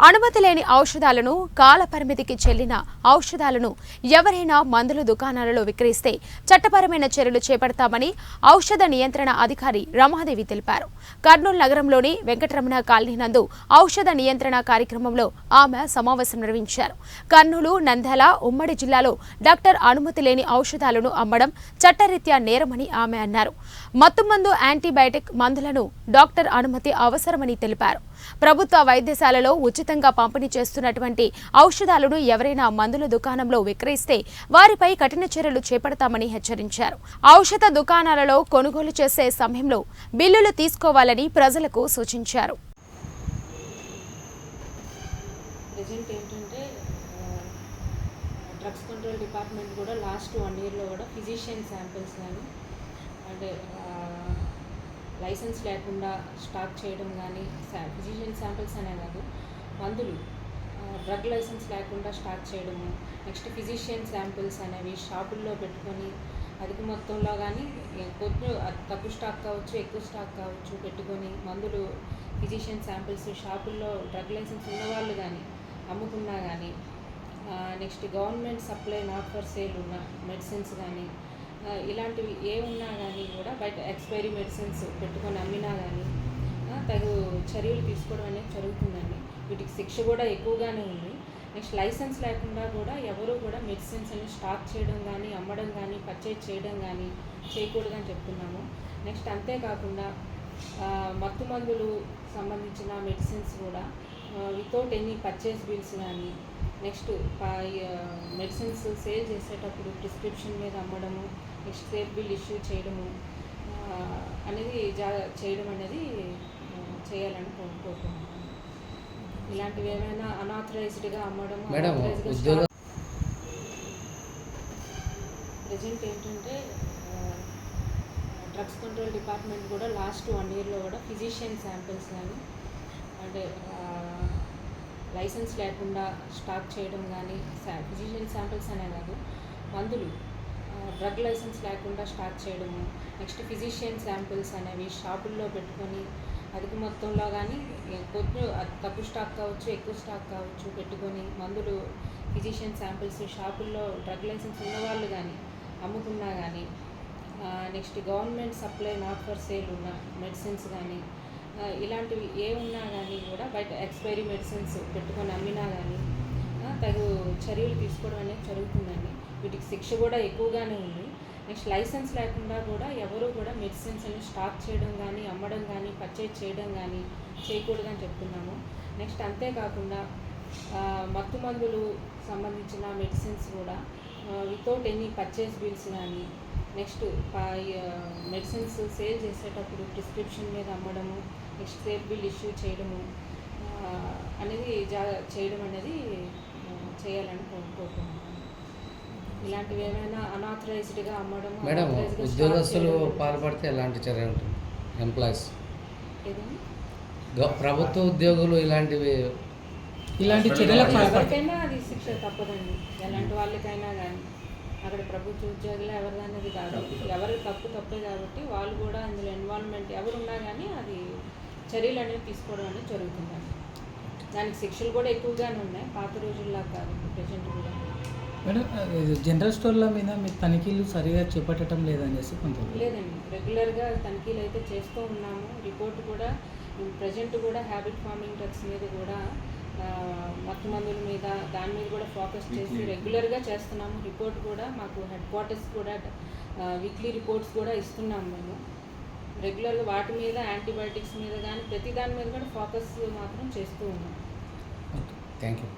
అనుమతి లేని ఔషధాలను కాలపరిమితికి చెల్లిన ఔషధాలను ఎవరైనా మందుల దుకాణాలలో విక్రయిస్తే చట్టపరమైన చర్యలు చేపడతామని ఔషధ నియంత్రణ అధికారి రమాదేవి తెలిపారు. కర్నూలు నగరంలోని వెంకటరమణ కాలనీ నందు ఔషధ నియంత్రణ కార్యక్రమంలో ఆమె సమావేశం నిర్వహించారు. కర్నూలు, నంద్యాల ఉమ్మడి జిల్లాలో డాక్టర్ అనుమతి లేని ఔషధాలను అమ్మడం చట్టరీత్యా నేరమని ఆమె అన్నారు. మత్తుమందు యాంటీబయాటిక్ మందులను డాక్టర్ అనుమతి అవసరమని తెలిపారు. ప్రభుత్వ వైద్యశాలలో ఉచితంగా పంపిణీ చేస్తున్నటువంటి ఔషధాలను ఎవరైనా మందుల దుకాణంలో విక్రయిస్తే వారిపై కఠిన చర్యలు చేపడతామని హెచ్చరించారు. ఔషధ దుకాణాలలో కొనుగోలు చేసే సమయంలో బిల్లులు తీసుకోవాలని ప్రజలకు సూచించారు. డ్రగ్స్ కంట్రోల్ డిపార్ట్మెంట్ కూడా లాస్ట్ 1 yearలో కూడా ఫిజిషియన్ శాంపిల్స్ కానీ అంటే లైసెన్స్ లేకుండా స్టాక్ చేయడం కానీ ఫిజిషియన్ శాంపిల్స్ అనే కాదు మందులు డ్రగ్ లైసెన్స్ లేకుండా స్టాక్ చేయడము, నెక్స్ట్ ఫిజిషియన్ శాంపిల్స్ అనేవి షాపుల్లో పెట్టుకొని అధిక మొత్తంలో కానీ కొంచెం తక్కువ స్టాక్ కావచ్చు, ఎక్కువ స్టాక్ కావచ్చు పెట్టుకొని మందులు ఫిజిషియన్ శాంపిల్స్ షాపుల్లో డ్రగ్ లైసెన్స్ ఉన్నవాళ్ళు కానీ అమ్ముకున్నా కానీ, next government supply not for sale ఉన్న మెడిసిన్స్ కానీ ఇలాంటివి ఏ ఉన్నా కానీ కూడా బయట ఎక్స్పైరీ మెడిసిన్స్ పెట్టుకొని అమ్మినా కానీ తగు చర్యలు తీసుకోవడం అనేది జరుగుతుందండి. వీటికి శిక్ష కూడా ఎక్కువగానే ఉంది. నెక్స్ట్ లైసెన్స్ లేకుండా కూడా ఎవరు కూడా మెడిసిన్స్ అని స్టాక్ చేయడం కానీ, అమ్మడం కానీ, పర్చేజ్ చేయడం కానీ చేయకూడదని చెప్తున్నాము. నెక్స్ట్ అంతేకాకుండా మత్తు మందులు సంబంధించిన మెడిసిన్స్ కూడా వితౌట్ ఎనీ పర్చేజ్ బిల్స్ కానీ, నెక్స్ట్ మెడిసిన్స్ సేల్ చేసేటప్పుడు ప్రిస్క్రిప్షన్ మీద అమ్మడము, నెక్స్ట్ సేల్ బిల్ ఇష్యూ చేయడము అనేది చేయడం అనేది చేయాలని కోరుకుంటున్నాను. ఇలాంటివి ఏమైనా అనాథరైజ్డ్గా అమ్మడం ప్రజెంట్ ఏంటంటే డ్రగ్స్ కంట్రోల్ డిపార్ట్మెంట్ కూడా లాస్ట్ 1 yearలో కూడా ఫిజిషియన్ శాంపిల్స్ కానీ అంటే లైసెన్స్ లేకుండా స్టాక్ చేయడం కానీ ఫిజిషియన్ శాంపిల్స్ అనే కాదు మందులు డ్రగ్ లైసెన్స్ లేకుండా స్టాక్ చేయడము, నెక్స్ట్ ఫిజిషియన్ శాంపిల్స్ అనేవి షాపుల్లో పెట్టుకొని అధిక మొత్తంలో కానీ కొంచెం తక్కువ స్టాక్ కావచ్చు, ఎక్కువ స్టాక్ కావచ్చు పెట్టుకొని మందులు ఫిజిషియన్ శాంపిల్స్ షాపుల్లో డ్రగ్ లైసెన్స్ ఉన్నవాళ్ళు కానీ అమ్ముకున్నా కానీ, next government supply not for sale ఉన్న మెడిసిన్స్ కానీ ఇలాంటివి ఏ ఉన్నా కానీ కూడా బయట ఎక్స్పైరీ మెడిసిన్స్ పెట్టుకొని అమ్మినా కానీ తగు చర్యలు తీసుకోవడం అనేది జరుగుతుందండి. వీటికి శిక్ష కూడా ఎక్కువగానే ఉంది. నెక్స్ట్ లైసెన్స్ లేకుండా కూడా ఎవరు కూడా మెడిసిన్స్ అని స్టాక్ చేయడం కానీ, అమ్మడం కానీ, పర్చేజ్ చేయడం కానీ చేయకూడదని చెప్తున్నాము. నెక్స్ట్ అంతేకాకుండా మత్తు మందులు సంబంధించిన మెడిసిన్స్ కూడా వితౌట్ ఎనీ పర్చేజ్ బిల్స్ కానీ, నెక్స్ట్ మెడిసిన్స్ సేల్ చేసేటప్పుడు ప్రిస్క్రిప్షన్ మీద అమ్మడము, నెక్స్ట్ సేల్ బిల్ ఇష్యూ చేయడము అనేది చేయడం అనేది చేయాలని కోరుకుంటున్నాను. ఇలాంటివి ఏమైనా అనాథరైజ్డ్గా అమ్మడం ఉద్యోగస్తులు పాల్పడితే ఎలాంటి చర్య ఉంటుంది? ఎంప్లాయీస్ ప్రభుత్వ ఉద్యోగులు ఇలాంటి చర్యలకు ఎవరికైనా అది శిక్ష తప్పదండి. ఎలాంటి వాళ్ళకైనా కానీ అక్కడ ప్రభుత్వ ఉద్యోగులు ఎవరిదనేది కాదు, ఎవరి తప్పే కాబట్టి వాళ్ళు కూడా అందులో ఇన్వాల్వ్మెంట్ ఎవరున్నా కానీ అది చర్యలు అనేవి తీసుకోవడం అనేది జరుగుతుందండి. దానికి శిక్షలు కూడా ఎక్కువగానే ఉన్నాయి, పాత రోజుల్లా కాదు ప్రజెంట్ కూడా. మేడం, జనరల్ స్టోర్ల మీద మీరు తనిఖీలు సరిగా చేపట్టడం లేదనేసి కొంత లేదండి, రెగ్యులర్గా తనిఖీలు అయితే చేస్తూ ఉన్నాము. రిపోర్ట్ కూడా ప్రజెంట్ కూడా హ్యాబిట్ ఫార్మింగ్ డ్రగ్స్ మీద కూడా మత్తు మందుల మీద దాని మీద కూడా ఫోకస్ చేసి రెగ్యులర్గా చేస్తున్నాము. రిపోర్ట్ కూడా మాకు హెడ్ క్వార్టర్స్ కూడా వీక్లీ రిపోర్ట్స్ కూడా ఇస్తున్నాము. మేము రెగ్యులర్గా వాటి మీద యాంటీబయాటిక్స్ మీద కానీ ప్రతి దాని మీద కూడా ఫోకస్ మాత్రం చేస్తూ ఉన్నాం. Thank you.